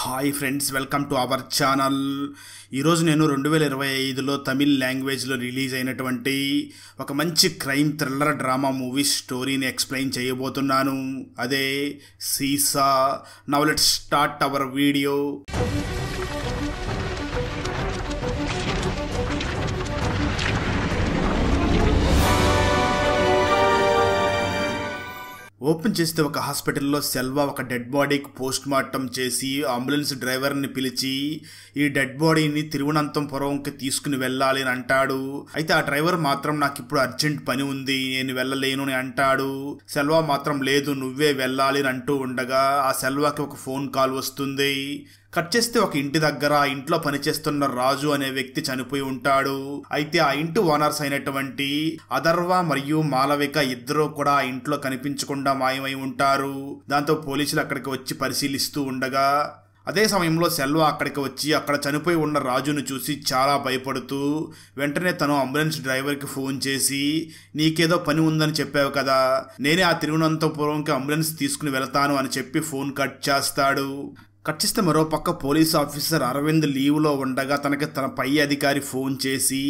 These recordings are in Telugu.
Hi friends, welcome to our channel. ఈరోజు నేను 2025లో తమిళ్ లాంగ్వేజ్లో రిలీజ్ అయినటువంటి ఒక మంచి క్రైమ్ థ్రిల్లర్ డ్రామా మూవీ స్టోరీని ఎక్స్ప్లెయిన్ చేయబోతున్నాను. అదే సీసా. Now let's start our video. Open చేస్తే ఒక హాస్పిటల్లో సెల్వా ఒక డెడ్ బాడీకి పోస్ట్ మార్టం చేసి అంబులెన్స్ డ్రైవర్ని పిలిచి ఈ డెడ్ బాడీని తిరువనంతపురంకి తీసుకుని వెళ్ళాలి అని అంటాడు. అయితే ఆ డ్రైవర్ మాత్రం నాకు ఇప్పుడు అర్జెంట్ పని ఉంది, నేను వెళ్ళలేను అని అంటాడు. సెల్వా మాత్రం లేదు, నువ్వే వెళ్ళాలి అని అంటూ ఉండగా ఆ సెల్వాకి ఒక ఫోన్ కాల్ వస్తుంది. కట్ చేస్తే ఒక ఇంటి దగ్గర ఆ ఇంట్లో పనిచేస్తున్న రాజు అనే వ్యక్తి చనిపోయి ఉంటాడు. అయితే ఆ ఇంటి ఓనర్స్ అయినటువంటి అథర్వ మరియు మాలవిక ఇద్దరు కూడా ఆ ఇంట్లో కనిపించకుండా మాయమై ఉంటారు. దాంతో పోలీసులు అక్కడికి వచ్చి పరిశీలిస్తూ ఉండగా అదే సమయంలో సెల్వా అక్కడికి వచ్చి అక్కడ చనిపోయి ఉన్న రాజును చూసి చాలా భయపడుతూ వెంటనే తను అంబులెన్స్ డ్రైవర్కి ఫోన్ చేసి, నీకేదో పని ఉందని చెప్పావు కదా, నేనే ఆ తిరువనంతపురంకి అంబులెన్స్ తీసుకుని వెళ్తాను అని చెప్పి ఫోన్ కట్ చేస్తాడు. కట్ చేస్తే మరో పక్క పోలీస్ ఆఫీసర్ అరవింద్ లీవ్లో ఉండగా తనకి తన పై అధికారి ఫోన్ చేసి,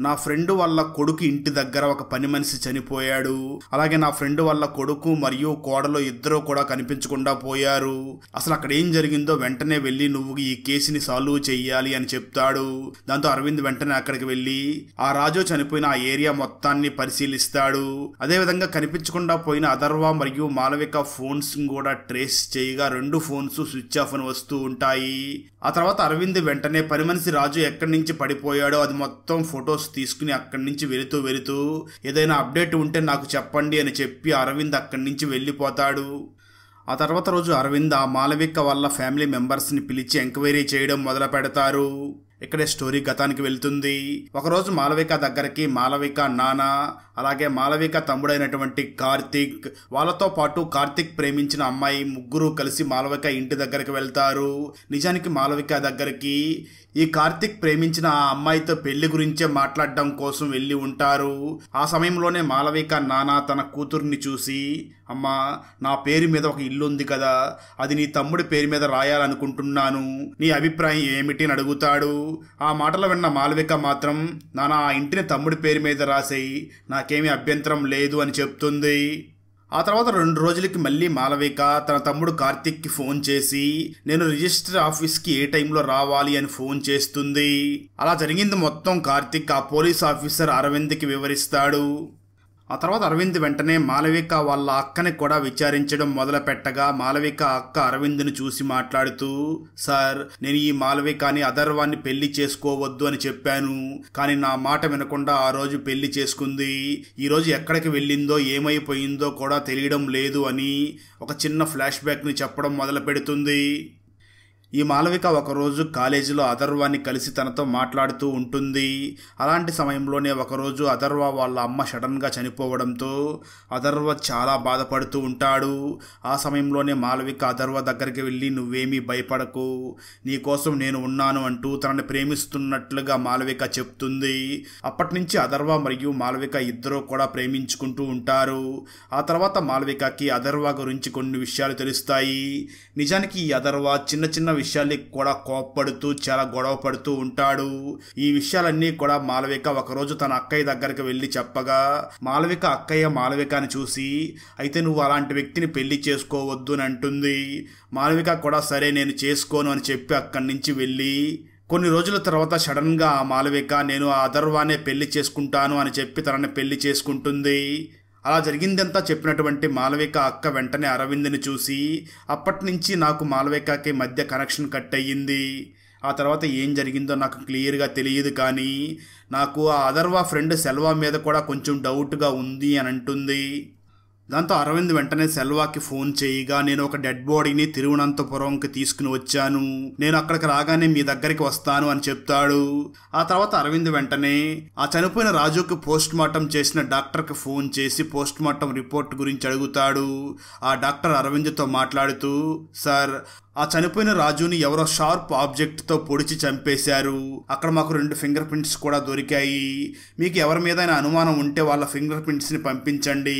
నా ఫ్రెండ్ వాళ్ళ కొడుకు ఇంటి దగ్గర ఒక పని మనిషి చనిపోయాడు, అలాగే నా ఫ్రెండ్ వాళ్ళ కొడుకు మరియు కోడలు ఇద్దరు కూడా కనిపించకుండా పోయారు, అసలు అక్కడ ఏం జరిగిందో వెంటనే వెళ్ళి నువ్వు ఈ కేసుని సాల్వ్ చెయ్యాలి అని చెప్తాడు. దాంతో అరవింద్ వెంటనే అక్కడికి వెళ్ళి ఆ రాజు చనిపోయిన ఆ ఏరియా మొత్తాన్ని పరిశీలిస్తాడు. అదేవిధంగా కనిపించకుండా పోయిన అథర్వ మరియు మాలవిక ఫోన్స్ కూడా ట్రేస్ చేయగా 2 ఫోన్స్ స్విచ్ ఆఫ్ వస్తూ ఉంటాయి. ఆ తర్వాత అరవింద్ వెంటనే పని మనిషి రాజు ఎక్కడి నుంచి పడిపోయాడో అది మొత్తం ఫొటోస్ తీసుకుని అక్కడి నుంచి వెళుతూ ఏదైనా అప్డేట్ ఉంటే నాకు చెప్పండి అని చెప్పి అరవింద్ అక్కడి నుంచి వెళ్ళిపోతాడు. ఆ తర్వాత రోజు అరవింద్ ఆ మాలవిక వాళ్ళ ఫ్యామిలీ మెంబర్స్ని పిలిచి ఎంక్వైరీ చేయడం మొదలు పెడతారు. ఇక్కడే స్టోరీ గతానికి వెళ్తుంది. ఒకరోజు మాలవిక దగ్గరికి మాలవిక నాన్న, అలాగే మాలవిక తమ్ముడైనటువంటి కార్తిక్, వాళ్ళతో పాటు కార్తిక్ ప్రేమించిన అమ్మాయి ముగ్గురు కలిసి మాలవిక ఇంటి దగ్గరికి వెళ్తారు. నిజానికి మాలవిక దగ్గరికి ఈ కార్తిక్ ప్రేమించిన ఆ అమ్మాయితో పెళ్లి గురించే మాట్లాడడం కోసం వెళ్ళి ఉంటారు. ఆ సమయంలోనే మాలవిక నాన్న తన కూతుర్ని చూసి, అమ్మా, నా పేరు మీద ఒక ఇల్లు ఉంది కదా, అది నీ తమ్ముడి పేరు మీద రాయాలనుకుంటున్నాను, నీ అభిప్రాయం ఏమిటి అని అడుగుతాడు. ఆ మాటలు విన్న మాలవిక మాత్రం, నాన్న ఆ ఇంటిని తమ్ముడి పేరు మీద రాసేయి, నాకేమీ అభ్యంతరం లేదు అని చెప్తుంది. ఆ తర్వాత 2 రోజులకి మళ్ళీ మాలవిక తన తమ్ముడు కార్తిక్కి ఫోన్ చేసి నేను రిజిస్టర్ ఆఫీస్కి ఏ టైంలో రావాలి అని ఫోన్ చేస్తుంది. అలా జరిగింది మొత్తం కార్తిక్ ఆ పోలీస్ ఆఫీసర్ అరవింద్కి వివరిస్తాడు. ఆ తర్వాత అరవింద్ వెంటనే మాలవిక వాళ్ళ అక్కని కూడా విచారించడం మొదలు పెట్టగా మాలవిక అక్క అరవింద్ని చూసి మాట్లాడుతూ, సార్, నేను ఈ మాలవికని అథర్వాన్ని పెళ్లి చేసుకోవద్దు అని చెప్పాను, కానీ నా మాట వినకుండా ఆ రోజు పెళ్లి చేసుకుంది, ఈ రోజు ఎక్కడికి వెళ్ళిందో ఏమైపోయిందో కూడా తెలియడం లేదు అని ఒక చిన్న ఫ్లాష్ బ్యాక్ని చెప్పడం మొదలు పెడుతుంది. ఈ మాలవిక ఒకరోజు కాలేజీలో అథర్వాన్ని కలిసి తనతో మాట్లాడుతూ ఉంటుంది. అలాంటి సమయంలోనే ఒకరోజు అథర్వ వాళ్ళ అమ్మ సడన్గా చనిపోవడంతో అథర్వ చాలా బాధపడుతూ ఉంటాడు. ఆ సమయంలోనే మాలవిక అథర్వ దగ్గరికి వెళ్ళి, నువ్వేమీ భయపడకు, నీకోసం నేను ఉన్నాను అంటూ తనని ప్రేమిస్తున్నట్లుగా మాలవిక చెప్తుంది. అప్పటి నుంచి అథర్వ మరియు మాలవిక ఇద్దరూ కూడా ప్రేమించుకుంటూ ఉంటారు. ఆ తర్వాత మాలవికకి అథర్వ గురించి కొన్ని విషయాలు తెలుస్తాయి. నిజానికి ఈ అథర్వ చిన్న విషయాలకి కూడా కోప్పడుతూ చాలా గొడవ పడుతూ ఉంటాడు. ఈ విషయాలన్నీ కూడా మాలవిక ఒకరోజు తన అక్కయ్య దగ్గరికి వెళ్ళి చెప్పగా మాలవిక అక్కయ్య మాలవికని చూసి, అయితే నువ్వు అలాంటి వ్యక్తిని పెళ్లి చేసుకోవద్దు అని అంటుంది. మాలవిక కూడా సరే నేను చేసుకోను అని చెప్పి అక్కడి నుంచి వెళ్ళి కొన్ని రోజుల తర్వాత సడన్గా ఆ మాలవిక నేను ఆ అథర్వానే పెళ్లి చేసుకుంటాను అని చెప్పి తనని పెళ్లి చేసుకుంటుంది. అలా జరిగిందంతా చెప్పినటువంటి మాలవిక అక్క వెంటనే అరవింద్ని చూసి, అప్పటి నుంచి నాకు మాలవికకి మధ్య కనెక్షన్ కట్ అయ్యింది, ఆ తర్వాత ఏం జరిగిందో నాకు క్లియర్గా తెలియదు, కానీ నాకు ఆ అథర్వ ఫ్రెండ్ సెల్వా మీద కూడా కొంచెం డౌట్గా ఉంది అని అంటుంది. దాంతో అరవింద్ వెంటనే సెల్వాకి ఫోన్ చేయగా నేను ఒక డెడ్ బాడీని తిరువనంతపురంకి తీసుకుని వచ్చాను, నేను అక్కడికి రాగానే మీ దగ్గరికి వస్తాను అని చెప్తాడు. ఆ తర్వాత అరవింద్ వెంటనే ఆ చనిపోయిన రాజుకి పోస్ట్ మార్టం చేసిన డాక్టర్కి ఫోన్ చేసి పోస్ట్ మార్టం రిపోర్ట్ గురించి అడుగుతాడు. ఆ డాక్టర్ అరవింద్తో మాట్లాడుతూ, సార్, ఆ చనిపోయిన రాజుని ఎవరో షార్ప్ ఆబ్జెక్ట్ తో పొడిచి చంపేశారు. అక్కడ మాకు 2 ఫింగర్ ప్రింట్స్ కూడా దొరికాయి. మీకు ఎవరి మీద అనుమానం ఉంటే వాళ్ళ ఫింగర్ ప్రింట్స్ ని పంపించండి,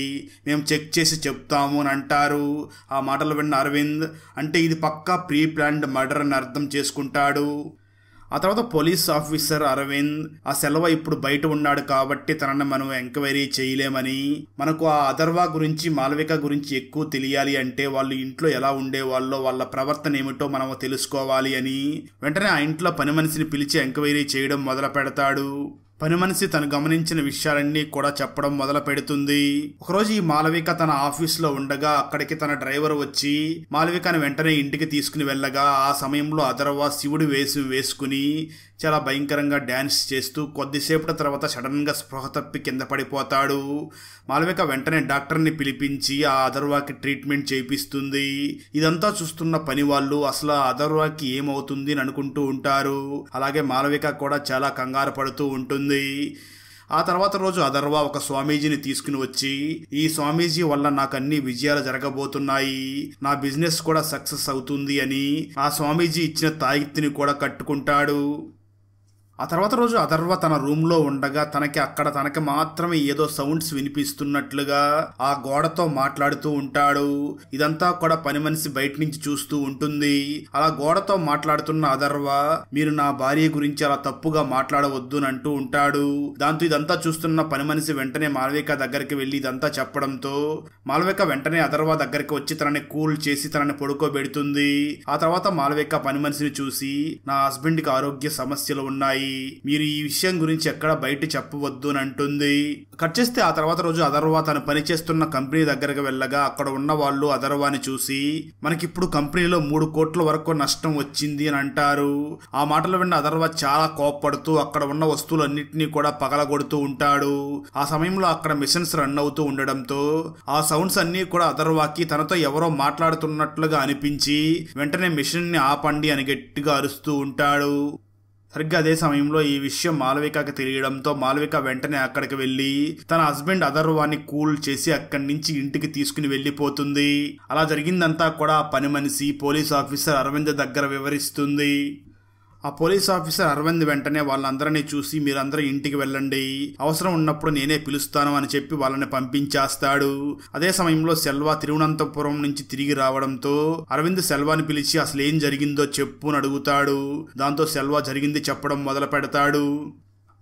మేము చెక్ చేసి చెప్తాము అని అంటారు. ఆ మాటలు విన్న అరవింద్ అంటే ఇది పక్కా ప్రీ ప్లాన్డ్ మర్డర్ అని అర్థం చేసుకుంటాడు. ఆ తర్వాత పోలీస్ ఆఫీసర్ అరవింద్ ఆ సెల్వ ఇప్పుడు బయట ఉన్నాడు కాబట్టి తనని మనం ఎంక్వైరీ చేయలేమని, మనకు ఆ అథర్వ గురించి మాలవిక గురించి ఎక్కువ తెలియాలి అంటే వాళ్ళు ఇంట్లో ఎలా ఉండేవాళ్ళో వాళ్ళ ప్రవర్తన ఏమిటో మనం తెలుసుకోవాలి అని వెంటనే ఆ ఇంట్లో పని మనిషిని పిలిచి ఎంక్వైరీ చేయడం మొదలు పెడతాడు. పని మనిషి తను గమనించిన విషయాలన్నీ కూడా చెప్పడం మొదలు పెడుతుంది. ఒకరోజు ఈ మాలవిక తన ఆఫీస్లో ఉండగా అక్కడికి తన డ్రైవర్ వచ్చి మాలవికను వెంటనే ఇంటికి తీసుకుని వెళ్ళగా ఆ సమయంలో అథర్వ శివుడి వేసుకుని చాలా భయంకరంగా డ్యాన్స్ చేస్తూ కొద్దిసేపటి తర్వాత సడన్ గా స్పృహ తప్పి కింద పడిపోతాడు. మాలవిక వెంటనే డాక్టర్ని పిలిపించి ఆ అథర్వకి ట్రీట్మెంట్ చేయిస్తుంది. ఇదంతా చూస్తున్న పని వాళ్ళు అసలు ఆ అథర్వకి ఏమవుతుంది అని అనుకుంటూ ఉంటారు. అలాగే మాలవిక కూడా చాలా కంగారు పడుతూ ఉంటుంది. ఆ తర్వాత రోజు అథర్వ ఒక స్వామీజీని తీసుకుని వచ్చి ఈ స్వామీజీ వల్ల నాకు అన్ని విజయాలు జరగబోతున్నాయి, నా బిజినెస్ కూడా సక్సెస్ అవుతుంది అని ఆ స్వామీజీ ఇచ్చిన తాయిత్తిని కూడా కట్టుకుంటాడు. ఆ తర్వాత రోజు అథర్వ తన రూమ్లో ఉండగా తనకి మాత్రమే ఏదో సౌండ్స్ వినిపిస్తున్నట్లుగా ఆ గోడతో మాట్లాడుతూ ఉంటాడు. ఇదంతా కూడా పని మనిషి బయట నుంచి చూస్తూ ఉంటుంది. అలా గోడతో మాట్లాడుతున్న అథర్వ మీరు నా భార్య గురించి అలా తప్పుగా మాట్లాడవద్దు అని అంటూ ఉంటాడు. దాంతో ఇదంతా చూస్తున్న పని మనిషి వెంటనే మాలవిక దగ్గరికి వెళ్లి ఇదంతా చెప్పడంతో మాలవిక వెంటనే అథర్వ దగ్గరికి వచ్చి తనని కూల్ చేసి తనని పడుకోబెడుతుంది. ఆ తర్వాత మాలవిక పని మనిషిని చూసి నా హస్బెండ్ కి ఆరోగ్య సమస్యలు ఉన్నాయి, మీరు ఈ విషయం గురించి ఎక్కడ బయట చెప్పవద్దు అని అంటుంది. కట్ చేస్తే ఆ తర్వాత రోజు అథర్వ తను పనిచేస్తున్న కంపెనీ దగ్గరకు వెళ్ళగా అక్కడ ఉన్న వాళ్ళు అథర్వని చూసి మనకిప్పుడు కంపెనీలో 3 కోట్ల వరకు నష్టం వచ్చింది అని అంటారు. ఆ మాటలు విన్న అథర్వ చాలా కోప్పడుతూ అక్కడ ఉన్న వస్తువులన్నింటినీ కూడా పగలగొడుతూ ఉంటాడు. ఆ సమయంలో అక్కడ మిషన్స్ రన్ అవుతూ ఉండడంతో ఆ సౌండ్స్ అన్ని కూడా అథర్వకి తనతో ఎవరో మాట్లాడుతున్నట్లుగా అనిపించి వెంటనే మిషన్ ని ఆపండి అని గట్టిగా అరుస్తూ ఉంటాడు. సరిగ్గా అదే సమయంలో ఈ విషయం మాలవికకి తెలియడంతో మాలవిక వెంటనే అక్కడికి వెళ్లి తన హస్బెండ్ అథర్వాన్ని కూల్ చేసి అక్కడి నుంచి ఇంటికి తీసుకుని వెళ్లిపోతుంది. అలా జరిగిందంతా కూడా పని మనిషి పోలీస్ ఆఫీసర్ అరవింద్ దగ్గర వివరిస్తుంది. ఆ పోలీస్ ఆఫీసర్ అరవింద్ వెంటనే వాళ్ళందరినీ చూసి మీరందరూ ఇంటికి వెళ్ళండి, అవసరం ఉన్నప్పుడు నేనే పిలుస్తాను అని చెప్పి వాళ్ళని పంపించేస్తాడు. అదే సమయంలో సెల్వ తిరువనంతపురం నుంచి తిరిగి రావడంతో అరవింద్ సెల్వాని పిలిచి అసలు ఏం జరిగిందో చెప్పు అని అడుగుతాడు. దాంతో సెల్వ జరిగింది చెప్పడం మొదలు పెడతాడు.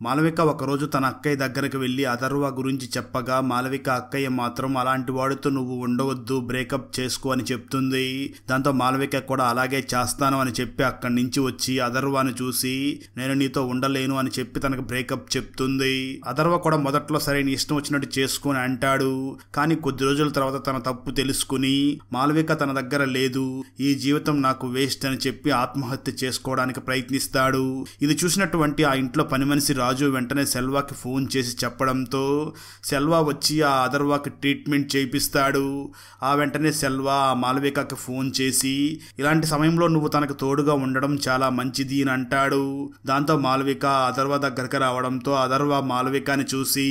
మాలవిక ఒకరోజు తన అక్కయ్య దగ్గరికి వెళ్లి అథర్వ గురించి చెప్పగా మాలవిక అక్కయ్య మాత్రం అలాంటి వాడితో నువ్వు ఉండవద్దు, బ్రేకప్ చేసుకో అని చెప్తుంది. దాంతో మాలవిక కూడా అలాగే చేస్తాను అని చెప్పి అక్కడి నుంచి వచ్చి అథర్వని చూసి నేను నీతో ఉండలేను అని చెప్పి తనకు బ్రేకప్ చెప్తుంది. అథర్వ కూడా మొదట్లో సరే నీ ఇష్టం వచ్చినట్టు చేసుకుని అంటాడు. కానీ కొద్ది రోజుల తర్వాత తన తప్పు తెలుసుకుని మాలవిక తన దగ్గర లేదు, ఈ జీవితం నాకు వేస్ట్ అని చెప్పి ఆత్మహత్య చేసుకోవడానికి ప్రయత్నిస్తాడు. ఇది చూసినటువంటి ఆ ఇంట్లో పని మనిషి రాజు వెంటనే సెల్వాకి ఫోన్ చేసి చెప్పడంతో సెల్వా వచ్చి ఆ అథర్వకి ట్రీట్మెంట్ చేయిస్తాడు. ఆ వెంటనే సెల్వా ఆ మాలవికకి ఫోన్ చేసి ఇలాంటి సమయంలో నువ్వు తనకు తోడుగా ఉండడం చాలా మంచిది అని అంటాడు. దాంతో మాలవిక అథర్వ దగ్గరికి రావడంతో అథర్వ మాలవికని చూసి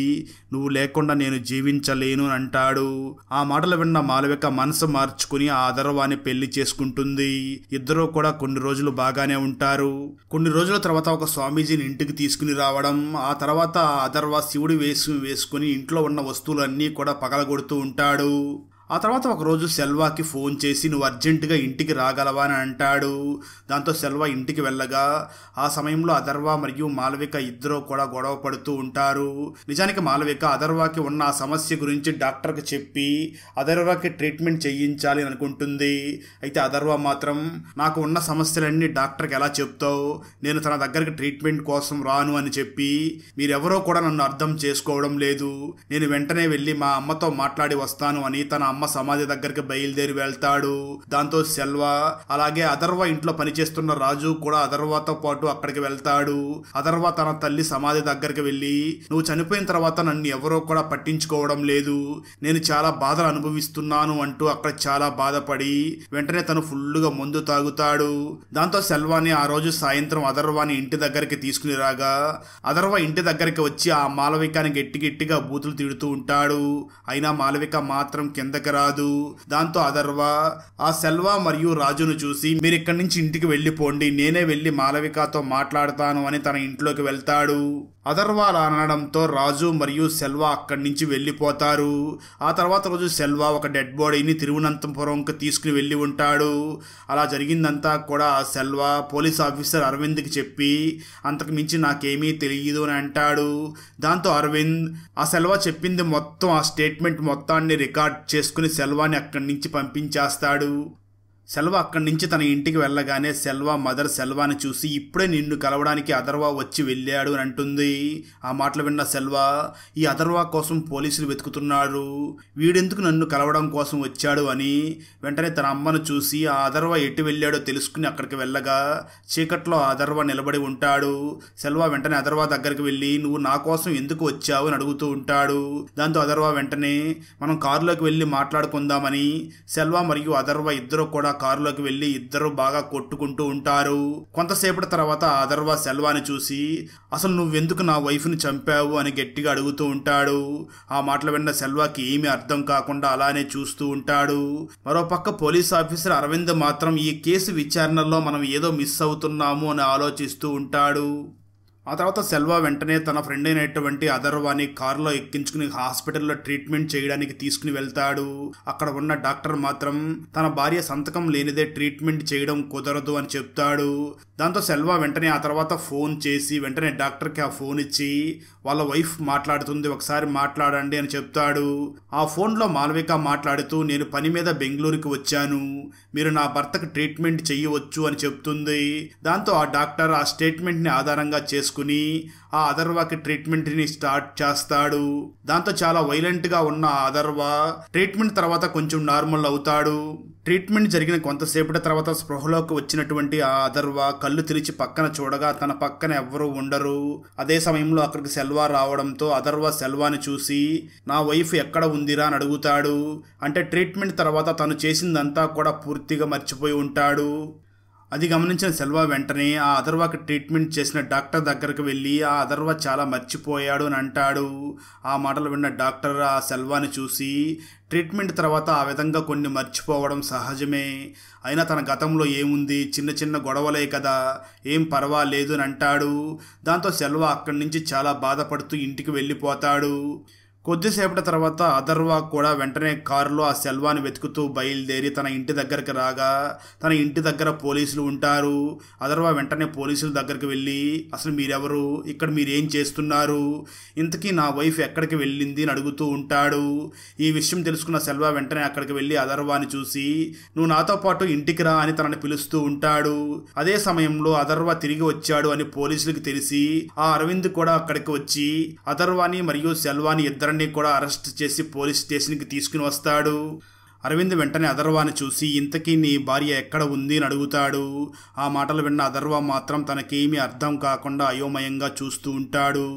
నువ్వు లేకుండా నేను జీవించలేను అని అంటాడు. ఆ మాటలు విన్న మాలవిక మనసు మార్చుకుని ఆ అథర్వాని పెళ్లి చేసుకుంటుంది. ఇద్దరూ కూడా కొన్ని రోజులు బాగానే ఉంటారు. కొన్ని రోజుల తర్వాత ఒక స్వామీజీని ఇంటికి తీసుకుని రావడం, ఆ తర్వాత అథర్వ శివుడి వేసుకుని ఇంట్లో ఉన్న వస్తువులన్నీ కూడా పగలగొడుతూ ఉంటాడు. ఆ తర్వాత ఒకరోజు సెల్వాకి ఫోన్ చేసి నువ్వు అర్జెంటుగా ఇంటికి రాగలవా అని అంటాడు. దాంతో సెల్వా ఇంటికి వెళ్ళగా ఆ సమయంలో అథర్వ మరియు మాలవిక ఇద్దరు కూడా గొడవ పడుతూ ఉంటారు. నిజానికి మాలవిక అథర్వకి ఉన్న ఆ సమస్య గురించి డాక్టర్కి చెప్పి అథర్వకి ట్రీట్మెంట్ చేయించాలి అని అనుకుంటుంది. అయితే అథర్వ మాత్రం నాకు ఉన్న సమస్యలన్నీ డాక్టర్కి ఎలా చెప్తావు, నేను తన దగ్గరికి ట్రీట్మెంట్ కోసం రాను అని చెప్పి మీరెవరో కూడా నన్ను అర్థం చేసుకోవడం లేదు, నేను వెంటనే వెళ్ళి మా అమ్మతో మాట్లాడి వస్తాను అని తన అమ్మ సమాధి దగ్గరికి బయలుదేరి వెళ్తాడు. దాంతో సెల్వా అలాగే అథర్వ ఇంట్లో పనిచేస్తున్న రాజు కూడా అథర్వతో పాటు అక్కడికి వెళ్తాడు. అథర్వ తన తల్లి సమాధి దగ్గరికి వెళ్ళి నువ్వు చనిపోయిన తర్వాత నన్ను ఎవరో కూడా పట్టించుకోవడం లేదు, నేను చాలా బాధలు అనుభవిస్తున్నాను అంటూ అక్కడ చాలా బాధపడి వెంటనే తను ఫుల్లుగా మందు తాగుతాడు. దాంతో సెల్వాని ఆ రోజు సాయంత్రం అథర్వాని ఇంటి దగ్గరికి తీసుకుని రాగా అథర్వ ఇంటి దగ్గరికి వచ్చి ఆ మాలవికని గట్టిగా బూతులు తిడుతూ ఉంటాడు. అయినా మాలవిక మాత్రం కిందకి దగ్గరికి రాదు. దాంతో అథర్వ ఆ సెల్వా మరియు రాజును చూసి మీరు ఇక్కడి నుంచి ఇంటికి వెళ్ళిపోండి, నేనే వెళ్ళి మాలవికతో మాట్లాడతాను అని తన ఇంట్లోకి వెళ్తాడు. అథర్వ అలా అనడంతో రాజు మరియు సెల్వా అక్కడి నుంచి వెళ్ళిపోతారు. ఆ తర్వాత రోజు సెల్వా ఒక డెడ్ బాడీని తిరువనంతపురంకి తీసుకుని వెళ్ళి ఉంటాడు. అలా జరిగిందంతా కూడా సెల్వా పోలీస్ ఆఫీసర్ అరవింద్కి చెప్పి అంతకు మించి నాకేమీ తెలియదు అని అంటాడు. దాంతో అరవింద్ ఆ సెల్వా చెప్పింది మొత్తం ఆ స్టేట్మెంట్ మొత్తాన్ని రికార్డ్ చేసుకుని సెల్వాని అక్కడి నుంచి పంపించేస్తాడు. సెల్వా అక్కడి నుంచి తన ఇంటికి వెళ్ళగానే సెల్వా మదర్ సెల్వాని చూసి ఇప్పుడే నిన్ను కలవడానికి అథర్వ వచ్చి వెళ్ళాడు అని అంటుంది. ఆ మాటలు విన్న సెల్వా ఈ అథర్వ కోసం పోలీసులు వెతుకుతున్నారు, వీడెందుకు నన్ను కలవడం కోసం వచ్చాడు అని వెంటనే తన అమ్మను చూసి ఆ అథర్వ ఎటు వెళ్ళాడో తెలుసుకుని అక్కడికి వెళ్ళగా చీకట్లో అథర్వ నిలబడి ఉంటాడు. సెల్వా వెంటనే అథర్వ దగ్గరికి వెళ్ళి నువ్వు నా కోసం ఎందుకు వచ్చావు అని అడుగుతూ ఉంటాడు. దాంతో అథర్వ వెంటనే మనం కారులోకి వెళ్ళి మాట్లాడుకుందామని సెల్వా మరియు అథర్వ ఇద్దరు కూడా కారులోకి వెళ్లి ఇద్దరు బాగా కొట్టుకుంటూ ఉంటారు. కొంతసేపటి తర్వాత అథర్వ సెల్వాని చూసి అసలు నువ్వెందుకు నా వైఫ్ని చంపావు అని గట్టిగా అడుగుతూ ఉంటాడు. ఆ మాటలు విన్న సెల్వాకి ఏమీ అర్థం కాకుండా అలానే చూస్తూ ఉంటాడు. మరోపక్క పోలీస్ ఆఫీసర్ అరవింద్ మాత్రం ఈ కేసు విచారణలో మనం ఏదో మిస్ అవుతున్నాము అని ఆలోచిస్తూ ఉంటాడు. ఆ తర్వాత సెల్వా వెంటనే తన ఫ్రెండ్ అయినటువంటి అథర్వాని కారులో ఎక్కించుకుని హాస్పిటల్లో ట్రీట్మెంట్ చేయడానికి తీసుకుని వెళ్తాడు. అక్కడ ఉన్న డాక్టర్ మాత్రం తన భార్య సంతకం లేనిదే ట్రీట్మెంట్ చేయడం కుదరదు అని చెప్తాడు. దాంతో సెల్వా వెంటనే ఆ తర్వాత ఫోన్ చేసి వెంటనే డాక్టర్కి ఆ ఫోన్ ఇచ్చి వాళ్ళ వైఫ్ మాట్లాడుతుంది, ఒకసారి మాట్లాడండి అని చెప్తాడు. ఆ ఫోన్లో మాలవిక మాట్లాడుతూ నేను పని మీద బెంగళూరుకి వచ్చాను, మీరు నా భర్తకు ట్రీట్మెంట్ చెయ్యవచ్చు అని చెప్తుంది. దాంతో ఆ డాక్టర్ ఆ స్టేట్మెంట్ని ఆధారంగా చేసుకుని ఆ అథర్వకి ట్రీట్మెంట్ని స్టార్ట్ చేస్తాడు. దాంతో చాలా వైలెంట్గా ఉన్న ఆ అథర్వ ట్రీట్మెంట్ తర్వాత కొంచెం నార్మల్ అవుతాడు. ట్రీట్మెంట్ జరిగిన కొంతసేపటి తర్వాత స్పృహలోకి వచ్చినటువంటి ఆ అథర్వ కళ్ళు తెరిచి పక్కన చూడగా తన పక్కన ఎవ్వరూ ఉండరు. అదే సమయంలో అక్కడికి సెల్వా రావడంతో అథర్వ సెల్వాని చూసి నా వైఫ్ ఎక్కడ ఉందిరా అని అడుగుతాడు. అంటే ట్రీట్మెంట్ తర్వాత తను చేసిందంతా కూడా పూర్తిగా మర్చిపోయి ఉంటాడు. అది గమనించిన సెల్వా వెంటనే ఆ అథర్వకి ట్రీట్మెంట్ చేసిన డాక్టర్ దగ్గరకు వెళ్ళి ఆ అథర్వ చాలా మర్చిపోయాడు అని అంటాడు. ఆ మాటలు విన్న డాక్టర్ ఆ సెల్వాని చూసి ట్రీట్మెంట్ తర్వాత ఆ విధంగా కొన్ని మర్చిపోవడం సహజమే, అయినా తన గతంలో ఏముంది, చిన్న చిన్న గొడవలే కదా, ఏం పర్వాలేదు అని అంటాడు. దాంతో సెల్వా అక్కడి నుంచి చాలా బాధపడుతూ ఇంటికి వెళ్ళిపోతాడు. కొద్దిసేపటి తర్వాత అథర్వ కూడా వెంటనే కారులో ఆ సెల్వాని వెతుకుతూ బయలుదేరి తన ఇంటి దగ్గరికి రాగా తన ఇంటి దగ్గర పోలీసులు ఉంటారు. అథర్వ వెంటనే పోలీసుల దగ్గరికి వెళ్ళి అసలు మీరెవరు, ఇక్కడ మీరేం చేస్తున్నారు, ఇంతకీ నా వైఫ్ ఎక్కడికి వెళ్ళింది అని అడుగుతూ ఉంటాడు. ఈ విషయం తెలుసుకున్న సెల్వా వెంటనే అక్కడికి వెళ్ళి అథర్వాని చూసి నువ్వు నాతో పాటు ఇంటికి రా అని తనని పిలుస్తూ ఉంటాడు. అదే సమయంలో అథర్వ తిరిగి వచ్చాడు అని పోలీసులకు తెలిసి ఆ అరవింద్ కూడా అక్కడికి వచ్చి అథర్వాని మరియు సెల్వాని ఇద్దరిని కూడా అరెస్ట్ చేసి పోలీస్ స్టేషన్కి తీసుకుని వస్తాడు. అరవింద్ వెంటనే అథర్వాని చూసి ఇంతకీ నీ భార్య ఎక్కడ ఉంది అని అడుగుతాడు. ఆ మాటలు విన్న అథర్వ మాత్రం తనకేమీ అర్థం కాకుండా అయోమయంగా చూస్తూ ఉంటాడు.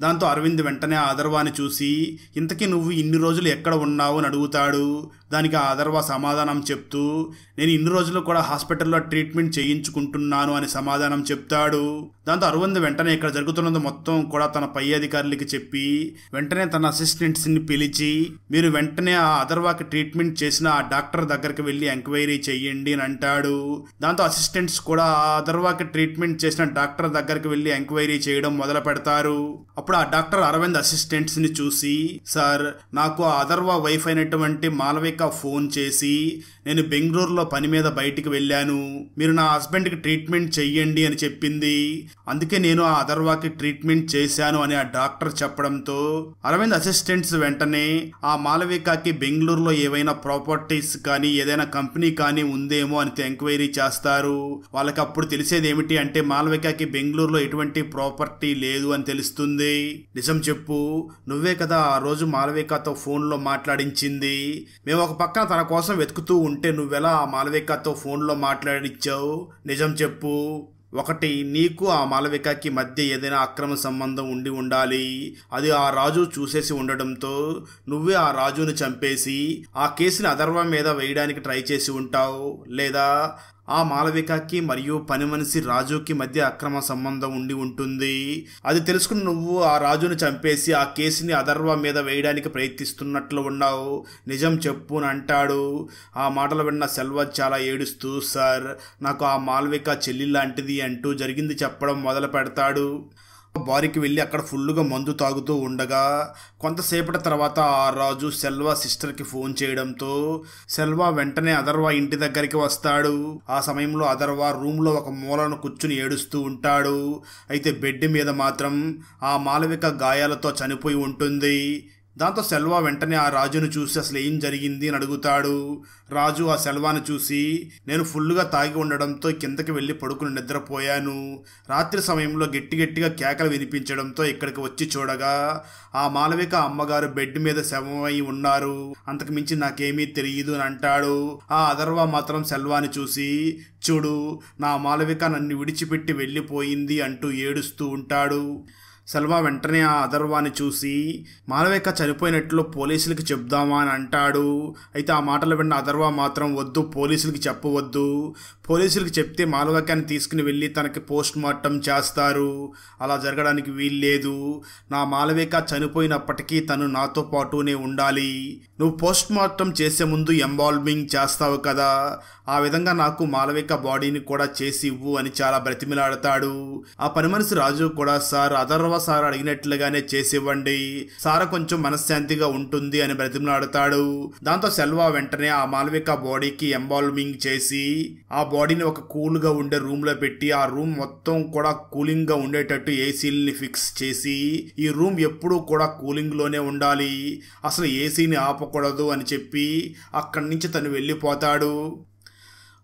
దాంతో అరవింద్ వెంటనే ఆ అథర్వాని చూసి ఇంతకీ నువ్వు ఇన్ని రోజులు ఎక్కడ ఉన్నావు అని అడుగుతాడు. దానికి ఆ అథర్వ సమాధానం చెప్తూ నేను ఇన్ని రోజులు కూడా హాస్పిటల్లో ట్రీట్మెంట్ చేయించుకుంటున్నాను అని సమాధానం చెప్తాడు. దాంతో అరవింద్ వెంటనే ఇక్కడ జరుగుతున్నది మొత్తం కూడా తన పై అధికారులకి చెప్పి వెంటనే తన అసిస్టెంట్స్ని పిలిచి మీరు వెంటనే ఆ అథర్వకి ట్రీట్మెంట్ చేసిన ఆ డాక్టర్ దగ్గరికి వెళ్ళి ఎంక్వైరీ చెయ్యండి అని అంటాడు. దాంతో అసిస్టెంట్స్ కూడా ఆ అథర్వకి ట్రీట్మెంట్ చేసిన డాక్టర్ దగ్గరికి వెళ్ళి ఎంక్వైరీ చేయడం మొదలు పెడతారు. అప్పుడు ఆ డాక్టర్ అరవింద్ అసిస్టెంట్స్ ని చూసి సార్ నాకు ఆ అథర్వ వైఫ్ అయినటువంటి మాలవిక ఫోన్ చేసి నేను బెంగళూరులో పని మీద బయటికి వెళ్ళాను, మీరు నా హస్బెండ్కి ట్రీట్మెంట్ చెయ్యండి అని చెప్పింది, అందుకే నేను ఆ అథర్వకి ట్రీట్మెంట్ చేశాను అని ఆ డాక్టర్ చెప్పడంతో అరవింద్ అసిస్టెంట్స్ వెంటనే ఆ మాలవికకి బెంగళూరులో ఏవైనా ప్రాపర్టీస్ కానీ ఏదైనా కంపెనీ కానీ ఉందేమో అని ఎంక్వైరీ చేస్తారు. వాళ్ళకి అప్పుడు తెలిసేది ఏమిటి అంటే మాలవికకి బెంగళూరులో ఎటువంటి ప్రాపర్టీ లేదు అని తెలుస్తుంది. నిజం చెప్పు, నువ్వే కదా ఆ రోజు మాలవికతో ఫోన్లో మాట్లాడించింది, మేము ఒక పక్కన తన కోసం వెతుకుతూ ఉంటే నువ్వెలా ఆ మాలవికతో ఫోన్లో మాట్లాడిచ్చావు, నిజం చెప్పు. ఒకటి, నీకు ఆ మాలవికకి మధ్య ఏదైనా అక్రమ సంబంధం ఉండి ఉండాలి, అది ఆ రాజు చూసేసి ఉండడంతో నువ్వే ఆ రాజును చంపేసి ఆ కేసుని అథర్వ మీద వేయడానికి ట్రై చేసి ఉంటావు, లేదా ఆ మాలవికకి మరియు పని మనిషి రాజుకి మధ్య అక్రమ సంబంధం ఉండి ఉంటుంది. అది తెలుసుకుని నువ్వు ఆ రాజును చంపేసి ఆ కేసుని అథర్వ మీద వేయడానికి ప్రయత్నిస్తున్నట్లు ఉన్నావు, నిజం చెప్పు అని అంటాడు. ఆ మాటలు విన్న సెల్వ చాలా ఏడుస్తూ, సార్ నాకు ఆ మాలవిక చెల్లి లాంటిది అంటూ జరిగింది చెప్పడం మొదలు పెడతాడు. బారికి వెళ్ళి అక్కడ ఫుల్లుగా మందు తాగుతూ ఉండగా కొంతసేపటి తర్వాత ఆ రాజు సెల్వా సిస్టర్కి ఫోన్ చేయడంతో సెల్వా వెంటనే అథర్వ ఇంటి దగ్గరికి వస్తాడు. ఆ సమయంలో అథర్వ రూమ్లో ఒక మూలను కూర్చుని ఏడుస్తూ ఉంటాడు. అయితే బెడ్ మీద మాత్రం ఆ మాలవిక గాయాలతో చనిపోయి ఉంటుంది. దాంతో సెల్వా వెంటనే ఆ రాజును చూసి అసలు ఏం జరిగింది అని అడుగుతాడు. రాజు ఆ సెల్వాను చూసి, నేను ఫుల్లుగా తాగి ఉండడంతో కిందకి వెళ్ళి పడుకుని నిద్రపోయాను. రాత్రి సమయంలో గట్టిగా కేకలు వినిపించడంతో ఇక్కడికి వచ్చి చూడగా ఆ మాలవిక అమ్మగారు బెడ్ మీద శవమై ఉన్నారు. అంతకు మించి నాకేమీ తెలియదు అని అంటాడు. ఆ అథర్వ మాత్రం సెల్వాని చూసి, చూడు నా మాలవిక నన్ను విడిచిపెట్టి వెళ్ళిపోయింది అంటూ ఏడుస్తూ ఉంటాడు. సెల్వా వెంటనే ఆ అథర్వాని చూసి మాలవిక చనిపోయినట్లు పోలీసులకి చెప్దామా అని అంటాడు. అయితే ఆ మాటలు విన్న అథర్వ మాత్రం వద్దు, పోలీసులకి చెప్పవద్దు, పోలీసులకి చెప్తే మాలవికని తీసుకుని వెళ్ళి తనకి పోస్ట్ మార్టం చేస్తారు, అలా జరగడానికి వీల్లేదు, నా మాలవిక చనిపోయినప్పటికీ తను నాతో పాటునే ఉండాలి, నువ్వు పోస్ట్ మార్టం చేసే ముందు ఎంబాల్మింగ్ చేస్తావు కదా, ఆ విధంగా నాకు మాలవిక బాడీని కూడా చేసి ఇవ్వు అని చాలా బ్రతిమిలాడతాడు. ఆ పని మనిషి రాజు కూడా, సార్ అథర్వ సార్ అడిగినట్లుగానే చేసివ్వండి, సార్ కొంచెం మనశ్శాంతిగా ఉంటుంది అని బ్రతిమిలాడతాడు. దాంతో సెల్వా వెంటనే ఆ మాలవిక బాడీకి ఎంబాల్మింగ్ చేసి ఆ బాడీని ఒక కూల్గా ఉండే రూమ్లో పెట్టి ఆ రూమ్ మొత్తం కూడా కూలింగ్గా ఉండేటట్టు ఏసీలని ఫిక్స్ చేసి ఈ రూమ్ ఎప్పుడూ కూడా కూలింగ్లోనే ఉండాలి, అసలు ఏసీని ఆపకూడదు అని చెప్పి అక్కడి నుంచి తను వెళ్ళిపోతాడు.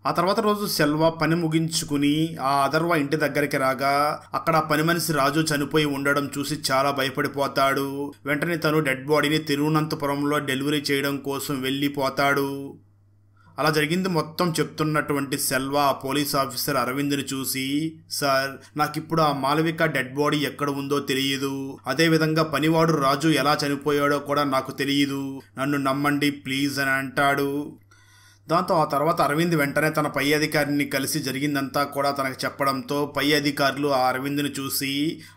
ఆ తర్వాత రోజు సెల్వా పని ముగించుకుని ఆ అథర్వ ఇంటి దగ్గరికి రాగా అక్కడ పని మనిషి రాజు చనిపోయి ఉండడం చూసి చాలా భయపడిపోతాడు. వెంటనే తను డెడ్ బాడీని తిరువనంతపురంలో డెలివరీ చేయడం కోసం వెళ్ళిపోతాడు. అలా జరిగింది మొత్తం చెప్తున్నటువంటి సెల్వా ఆ పోలీస్ ఆఫీసర్ అరవింద్ని చూసి, సార్ నాకిప్పుడు ఆ మాలవిక డెడ్ బాడీ ఎక్కడ ఉందో తెలియదు, అదేవిధంగా పనివాడు రాజు ఎలా చనిపోయాడో కూడా నాకు తెలియదు, నన్ను నమ్మండి ప్లీజ్ అని అంటాడు. దాంతో ఆ తర్వాత అరవింద్ వెంటనే తన పై అధికారిని కలిసి జరిగిందంతా కూడా తనకు చెప్పడంతో పై అధికారులు ఆ అరవింద్ని చూసి,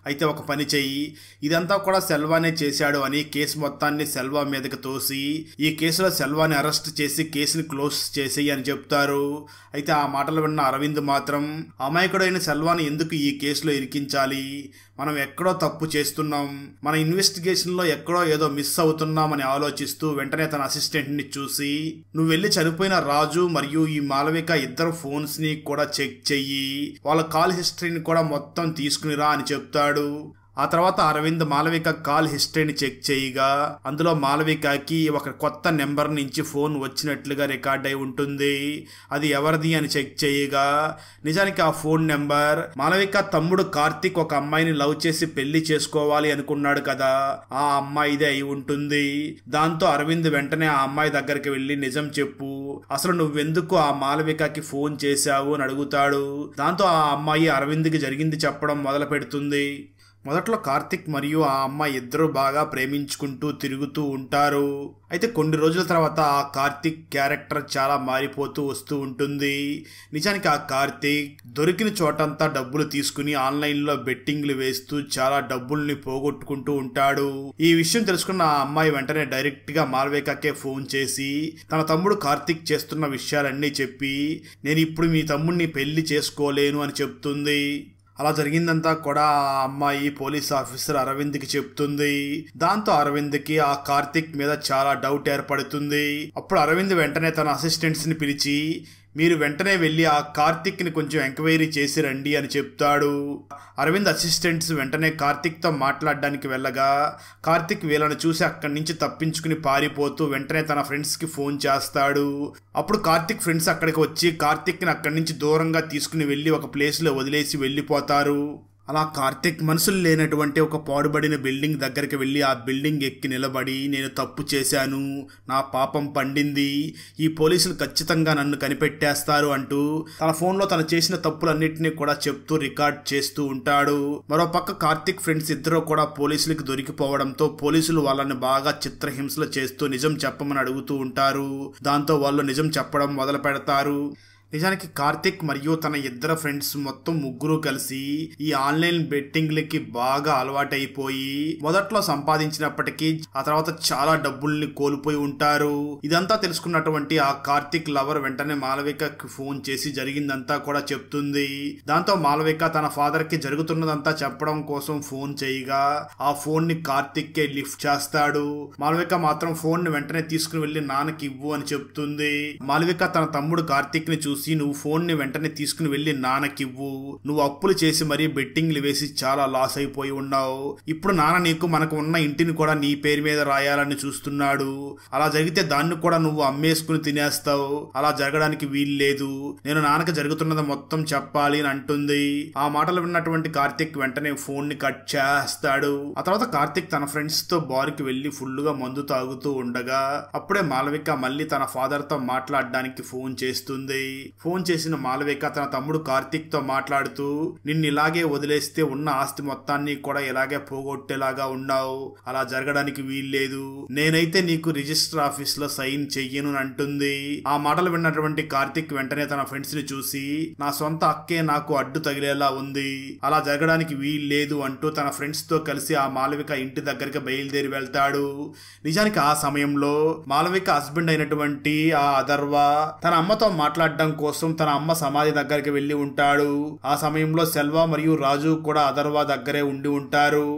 అయితే ఒక పని చెయ్యి, ఇదంతా కూడా సెల్వానే చేశాడు అని కేసు మొత్తాన్ని సెల్వా మీదకి తోసి ఈ కేసులో సెల్వాని అరెస్ట్ చేసి కేసుని క్లోజ్ చేసేయి అని చెప్తారు. అయితే ఆ మాటలు విన్న అరవింద్ మాత్రం, అమాయకుడైన సెల్వాని ఎందుకు ఈ కేసులో ఇరికించాలి, మనం ఎక్కడో తప్పు చేస్తున్నాం, మన ఇన్వెస్టిగేషన్లో ఎక్కడో ఏదో మిస్ అవుతున్నామని ఆలోచిస్తూ వెంటనే తన అసిస్టెంట్ని చూసి, నువ్వు వెళ్ళి చనిపోయిన రాజు మరియు ఈ మాలవిక ఇద్దరు ఫోన్స్ని కూడా చెక్ చెయ్యి, వాళ్ళ కాల్ హిస్టరీని కూడా మొత్తం తీసుకునిరా అని చెప్తాడు. ఆ తర్వాత అరవింద్ మాలవిక కాల్ హిస్టరీని చెక్ చేయగా అందులో మాలవికకి ఒక కొత్త నెంబర్ నుంచి ఫోన్ వచ్చినట్లుగా రికార్డ్ అయి ఉంటుంది. అది ఎవరిది అని చెక్ చేయగా నిజానికి ఆ ఫోన్ నెంబర్ మాలవిక తమ్ముడు కార్తిక్ ఒక అమ్మాయిని లవ్ చేసి పెళ్లి చేసుకోవాలి అనుకున్నాడు కదా, ఆ అమ్మాయిదే అయి ఉంటుంది. దాంతో అరవింద్ వెంటనే ఆ అమ్మాయి దగ్గరికి వెళ్ళి నిజం చెప్పు, అసలు నువ్వెందుకు ఆ మాలవికకి ఫోన్ చేశావు అని అడుగుతాడు. దాంతో ఆ అమ్మాయి అరవింద్కి జరిగింది చెప్పడం మొదలు పెడుతుంది. మొదట్లో కార్తిక్ మరియు ఆ అమ్మాయి ఇద్దరు బాగా ప్రేమించుకుంటూ తిరుగుతూ ఉంటారు. అయితే కొన్ని రోజుల తర్వాత ఆ కార్తిక్ క్యారెక్టర్ చాలా మారిపోతూ వస్తూ ఉంటుంది. నిజానికి ఆ కార్తిక్ దొరికిన చోటంతా డబ్బులు తీసుకుని ఆన్లైన్లో బెట్టింగ్లు వేస్తూ చాలా డబ్బుల్ని పోగొట్టుకుంటూ ఉంటాడు. ఈ విషయం తెలుసుకున్న ఆ అమ్మాయి వెంటనే డైరెక్ట్గా మాలవికకే ఫోన్ చేసి తన తమ్ముడు కార్తిక్ చేస్తున్న విషయాలన్నీ చెప్పి, నేను ఇప్పుడు మీ తమ్ముడిని పెళ్లి చేసుకోలేను అని చెప్తుంది. అలా జరిగిందంతా కూడా ఆ అమ్మాయి పోలీస్ ఆఫీసర్ అరవింద్కి చెప్తుంది. దాంతో అరవింద్కి ఆ కార్తిక్ మీద చాలా డౌట్ ఏర్పడుతుంది. అప్పుడు అరవింద్ వెంటనే తన అసిస్టెంట్స్ని పిలిచి, మీరు వెంటనే వెళ్ళి ఆ కార్తిక్ని కొంచెం ఎంక్వైరీ చేసి రండి అని చెప్తాడు. అరవింద్ అసిస్టెంట్స్ వెంటనే కార్తిక్తో మాట్లాడడానికి వెళ్ళగా కార్తిక్ వీళ్ళని చూసి అక్కడి నుంచి తప్పించుకుని పారిపోతూ వెంటనే తన ఫ్రెండ్స్కి ఫోన్ చేస్తాడు. అప్పుడు కార్తిక్ ఫ్రెండ్స్ అక్కడికి వచ్చి కార్తిక్ని అక్కడి నుంచి దూరంగా తీసుకుని వెళ్ళి ఒక ప్లేస్లో వదిలేసి వెళ్ళిపోతారు. అలా కార్తిక్ మనుషులు లేనటువంటి ఒక పాడుబడిన బిల్డింగ్ దగ్గరికి వెళ్ళి ఆ బిల్డింగ్ ఎక్కి నిలబడి, నేను తప్పు చేశాను, నా పాపం పండింది, ఈ పోలీసులు ఖచ్చితంగా నన్ను కనిపెట్టేస్తారు అంటూ తన ఫోన్లో తను చేసిన తప్పులన్నింటినీ కూడా చెప్తూ రికార్డ్ చేస్తూ ఉంటాడు. మరోపక్క కార్తిక్ ఫ్రెండ్స్ ఇద్దరు కూడా పోలీసులకు దొరికిపోవడంతో పోలీసులు వాళ్ళని బాగా చిత్రహింసలు చేస్తూ నిజం చెప్పమని అడుగుతూ ఉంటారు. దాంతో వాళ్ళు నిజం చెప్పడం మొదలు పెడతారు. నిజానికి కార్తిక్ మరియు తన ఇద్దరు ఫ్రెండ్స్ మొత్తం ముగ్గురు కలిసి ఈ ఆన్లైన్ బెట్టింగ్లకి బాగా అలవాటైపోయి మొదట్లో సంపాదించినప్పటికీ ఆ తర్వాత చాలా డబ్బుల్ని కోల్పోయి ఉంటారు. ఇదంతా తెలుసుకున్నటువంటి ఆ కార్తిక్ లవర్ వెంటనే మాలవికకి ఫోన్ చేసి జరిగిందంతా కూడా చెప్తుంది. దాంతో మాలవిక తన ఫాదర్ కి జరుగుతున్నదంతా చెప్పడం కోసం ఫోన్ చేయగా ఆ ఫోన్ ని కార్తిక్ కే లిఫ్ట్ చేస్తాడు. మాలవిక మాత్రం ఫోన్ ని వెంటనే తీసుకుని వెళ్లి నాన్నకి ఇవ్వు అని చెప్తుంది. మాలవిక తన తమ్ముడు కార్తిక్ ని చూసి, నువ్వు ఫోన్ ని వెంటనే తీసుకుని వెళ్లి నాన్నకివ్వు, నువ్వు అప్పులు చేసి మరీ బెట్టింగ్లు వేసి చాలా లాస్ అయిపోయి ఉన్నావు, ఇప్పుడు నాన్న నీకు మనకు ఉన్న ఇంటిని కూడా నీ పేరు మీద రాయాలని చూస్తున్నాడు, అలా జరిగితే దాన్ని కూడా నువ్వు అమ్మేసుకుని తినేస్తావు, అలా జరగడానికి వీల్లేదు, నేను నాన్నకి జరుగుతున్నది మొత్తం చెప్పాలి అని అంటుంది. ఆ మాటలు విన్నటువంటి కార్తిక్ వెంటనే ఫోన్ ని కట్ చేస్తాడు. ఆ తర్వాత కార్తిక్ తన ఫ్రెండ్స్ తో బార్ కి వెళ్లి ఫుల్ గా మందు తాగుతూ ఉండగా అప్పుడే మాలవిక మళ్ళీ తన ఫాదర్ తో మాట్లాడడానికి ఫోన్ చేస్తుంది. ఫోన్ చేసిన మాలవిక తన తమ్ముడు కార్తిక్ తో మాట్లాడుతూ, నిన్ను ఇలాగే వదిలేస్తే ఉన్న ఆస్తి మొత్తాన్ని కూడా ఇలాగే పోగొట్టేలాగా ఉన్నావు, అలా జరగడానికి వీల్లేదు, నేనైతే నీకు రిజిస్టర్ ఆఫీస్ లో సైన్ చెయ్యను అంటుంది. ఆ మాటలు విన్నటువంటి కార్తిక్ వెంటనే తన ఫ్రెండ్స్ ని చూసి, నా సొంత అక్కే నాకు అడ్డు తగిలేలా ఉంది, అలా జరగడానికి వీల్లేదు అంటూ తన ఫ్రెండ్స్ తో కలిసి ఆ మాలవిక ఇంటి దగ్గరికి బయలుదేరి వెళ్తాడు. నిజానికి ఆ సమయంలో మాలవిక హస్బెండ్ అయినటువంటి ఆ అథర్వ తన అమ్మతో మాట్లాడడం కోసం తన అమ్మ సమాధి దగ్గరికి వెళ్లి ఉంటాడు. ఆ సమయంలో సెల్వ మరియు రాజు కూడా అథర్వ దగ్గరే ఉండి ఉంటారు.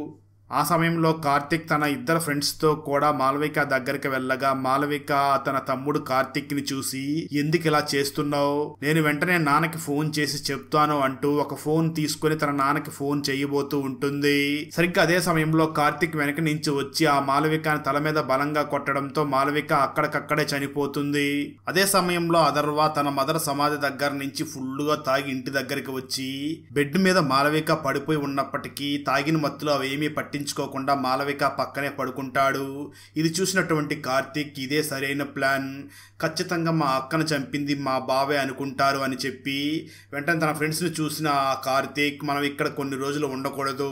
ఆ సమయంలో కార్తిక్ తన ఇద్దరు ఫ్రెండ్స్ తో కూడా మాలవిక దగ్గరికి వెళ్ళగా మాలవిక తన తమ్ముడు కార్తిక్ ని చూసి, ఎందుకు ఇలా చేస్తున్నావు, నేను వెంటనే నాన్నకి ఫోన్ చేసి చెప్తాను అంటూ ఒక ఫోన్ తీసుకుని తన నాన్నకి ఫోన్ చేయబోతూ ఉంటుంది. సరిగ్గా అదే సమయంలో కార్తిక్ వెనక నుంచి వచ్చి ఆ మాలవికని తల మీద బలంగా కొట్టడంతో మాలవిక అక్కడికక్కడే చనిపోతుంది. అదే సమయంలో అథర్వ తన మదర్ సమాధి దగ్గర నుంచి ఫుల్ గా తాగి ఇంటి దగ్గరికి వచ్చి బెడ్ మీద మాలవిక పడిపోయి ఉన్నప్పటికీ తాగిన మత్తులో అవేమీ పట్టించుకోకుండా మాలవిక పక్కనే పడుకుంటాడు. ఇది చూసినటువంటి కార్తిక్, ఇదే సరైన ప్లాన్, ఖచ్చితంగా మా అక్కను చంపింది మా బావే అనుకుంటారు అని చెప్పి వెంటనే తన ఫ్రెండ్స్ని చూసిన కార్తిక్, మనం ఇక్కడ కొన్ని రోజులు ఉండకూడదు,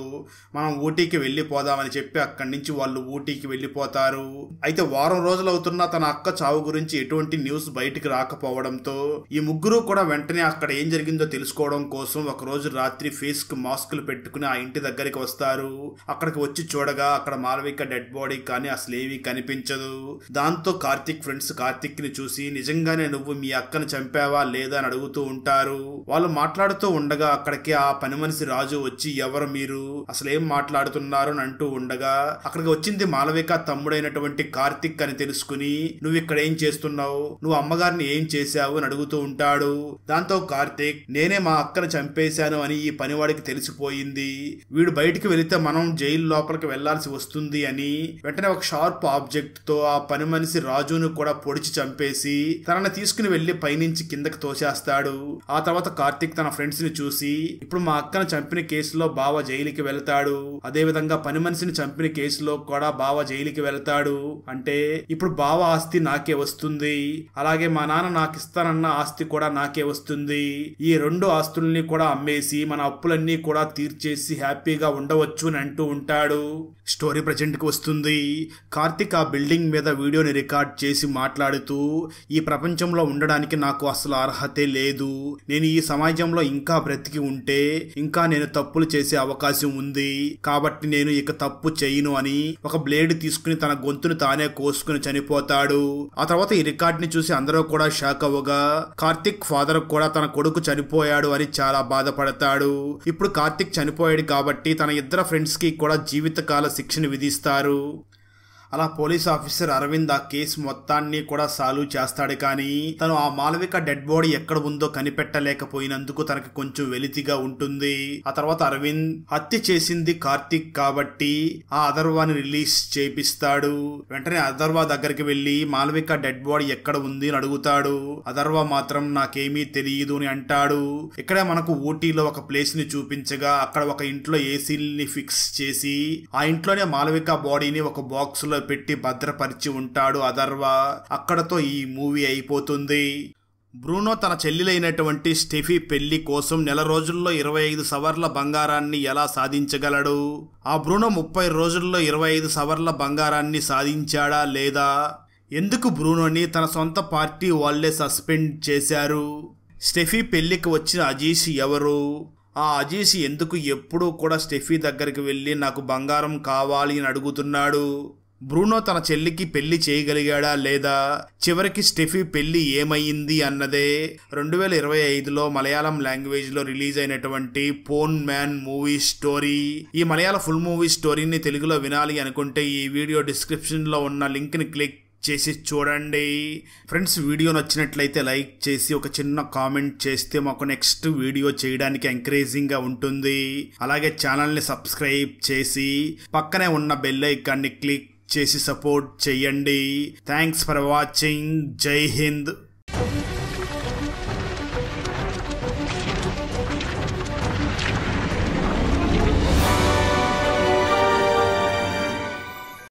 మనం ఊటీకి వెళ్ళిపోదామని చెప్పి అక్కడి నుంచి వాళ్ళు ఊటీకి వెళ్ళిపోతారు. అయితే వారం రోజులు అవుతున్నా తన అక్క చావు గురించి ఎటువంటి న్యూస్ బయటికి రాకపోవడంతో ఈ ముగ్గురు కూడా వెంటనే అక్కడ ఏం జరిగిందో తెలుసుకోవడం కోసం ఒక రోజు రాత్రి ఫేస్ కు మాస్కులు పెట్టుకుని ఆ ఇంటి దగ్గరికి వస్తారు. అక్కడికి వచ్చి చూడగా అక్కడ మాలవిక డెడ్ బాడీ కానీ అసలేమీ కనిపించదు. దాంతో కార్తిక్ ఫ్రెండ్స్ కార్తిక్ ని చూసి, నిజంగానే నువ్వు మీ అక్కను చంపావా లేదా అని అడుగుతూ ఉంటారు. వాళ్ళు మాట్లాడుతూ ఉండగా అక్కడికి ఆ పని మనిషి రాజు వచ్చి, ఎవరు మీరు, అసలేం మాట్లాడుతున్నారు అని అంటూ ఉండగా అక్కడికి వచ్చింది మాలవిక తమ్ముడైనటువంటి కార్తిక్ అని తెలుసుకుని, నువ్వు ఇక్కడ ఏం చేస్తున్నావు, నువ్వు అమ్మగారిని ఏం చేశావు అని అడుగుతూ ఉంటాడు. దాంతో కార్తిక్, నేనే మా అక్కను చంపేశాను అని ఈ పనివాడికి తెలిసిపోయింది, వీడు బయటికి వెళితే మనం జైలు లోపలికి వెళ్లాల్సి వస్తుంది అని వెంటనే ఒక షార్ప్ ఆబ్జెక్ట్ తో ఆ పని మనిషి రాజును కూడా పొడిచి చంపేసి తనని తీసుకుని వెళ్లి పైనుంచి కిందకి తోసేస్తాడు. ఆ తర్వాత కార్తిక్ తన ఫ్రెండ్స్ ని చూసి, ఇప్పుడు మా అక్కను చంపిన కేసులో బావ జైలుకి వెళ్తాడు, అదే విధంగా పని మనిషిని చంపిన కేసులో కూడా బావ జైలుకి వెళ్తాడు, అంటే ఇప్పుడు బావ ఆస్తి నాకే వస్తుంది, అలాగే మా నాన్న నాకు ఇస్తానన్న ఆస్తి కూడా నాకే వస్తుంది, ఈ రెండు ఆస్తుల్ని కూడా అమ్మేసి మన అప్పులన్నీ కూడా తీర్చేసి హ్యాపీగా ఉండవచ్చు అని అంటూ ఉంటాడు. స్టోరీ ప్రెజెంట్ కి వస్తుంది. కార్తిక్ ఆ బిల్డింగ్ మీద వీడియోని రికార్డ్ చేసి మాట్లాడుతూ, ఈ ప్రపంచంలో ఉండడానికి నాకు అసలు అర్హతే లేదు, నేను ఈ సమాజంలో ఇంకా బ్రతికి ఉంటే ఇంకా నేను తప్పులు చేసే అవకాశం ఉంది, కాబట్టి నేను ఇక తప్పు చేయను అని ఒక బ్లేడ్ తీసుకుని తన గొంతుని తానే కోసుకుని చనిపోతాడు. ఆ తర్వాత ఈ రికార్డ్ ని చూసి అందరూ కూడా షాక్ అవ్వగా కార్తిక్ ఫాదర్ కూడా తన కొడుకు చనిపోయాడు అని చాలా బాధపడతాడు. ఇప్పుడు కార్తిక్ చనిపోయాడు కాబట్టి తన ఇద్దరు ఫ్రెండ్స్ కి కూడా జీవితకాల శిక్షను విధిస్తారు. అలా పోలీస్ ఆఫీసర్ అరవింద్ ఆ కేసు మొత్తాన్ని కూడా సాల్వ్ చేస్తాడు. కానీ తను ఆ మాలవిక డెడ్ బాడీ ఎక్కడ ఉందో కనిపెట్టలేకపోయినందుకు తనకి కొంచెం వెలితిగా ఉంటుంది. ఆ తర్వాత అరవింద్ హత్య చేసింది కార్తిక్ కాబట్టి ఆ అథర్వాని రిలీజ్ చేపిస్తాడు. వెంటనే అథర్వ దగ్గరికి వెళ్లి మాలవిక డెడ్ బాడీ ఎక్కడ ఉంది అని అడుగుతాడు. అథర్వ మాత్రం నాకేమీ తెలియదు అని అంటాడు. ఇక్కడే మనకు ఊటీలో ఒక ప్లేస్ ని చూపించగా అక్కడ ఒక ఇంట్లో ఏసీని ఫిక్స్ చేసి ఆ ఇంట్లోనే మాలవిక బాడీని ఒక బాక్స్ లో పెట్టి భద్రపరిచి ఉంటాడు అథర్వ. అక్కడతో ఈ మూవీ అయిపోతుంది. బ్రూనో తన చెల్లెలైనటువంటి స్టెఫీ పెళ్లి కోసం నెల రోజుల్లో 25 సవర్ల బంగారాన్ని ఎలా సాధించగలడు? ఆ బ్రూనో 30 రోజుల్లో 25 సవర్ల బంగారాన్ని సాధించాడా లేదా? ఎందుకు బ్రూనోని తన సొంత పార్టీ వాళ్లే సస్పెండ్ చేశారు? స్టెఫీ పెళ్లికి వచ్చిన అజీష్ ఎవరు? ఆ అజీష్ ఎందుకు ఎప్పుడూ కూడా స్టెఫీ దగ్గరికి వెళ్ళి నాకు బంగారం కావాలి అని అడుగుతున్నాడు? బ్రూనో తన చెల్లికి పెళ్లి చేయగలిగాడా లేదా? చివరికి స్టెఫీ పెళ్లి ఏమయ్యింది అన్నదే 2025లో మలయాళం లాంగ్వేజ్లో రిలీజ్ అయినటువంటి పోన్ మ్యాన్ మూవీ స్టోరీ. ఈ మలయాళ ఫుల్ మూవీ స్టోరీని తెలుగులో వినాలి అనుకుంటే ఈ వీడియో డిస్క్రిప్షన్లో ఉన్న లింక్ని క్లిక్ చేసి చూడండి. ఫ్రెండ్స్, వీడియో నచ్చినట్లయితే లైక్ చేసి ఒక చిన్న కామెంట్ చేస్తే మాకు నెక్స్ట్ వీడియో చేయడానికి ఎంకరేజింగ్గా ఉంటుంది. అలాగే ఛానల్ని సబ్స్క్రైబ్ చేసి పక్కనే ఉన్న బెల్ ఐకాన్ని క్లిక్ చేసి సపోర్ట్ చేయండి. Thanks for watching. జై హింద్.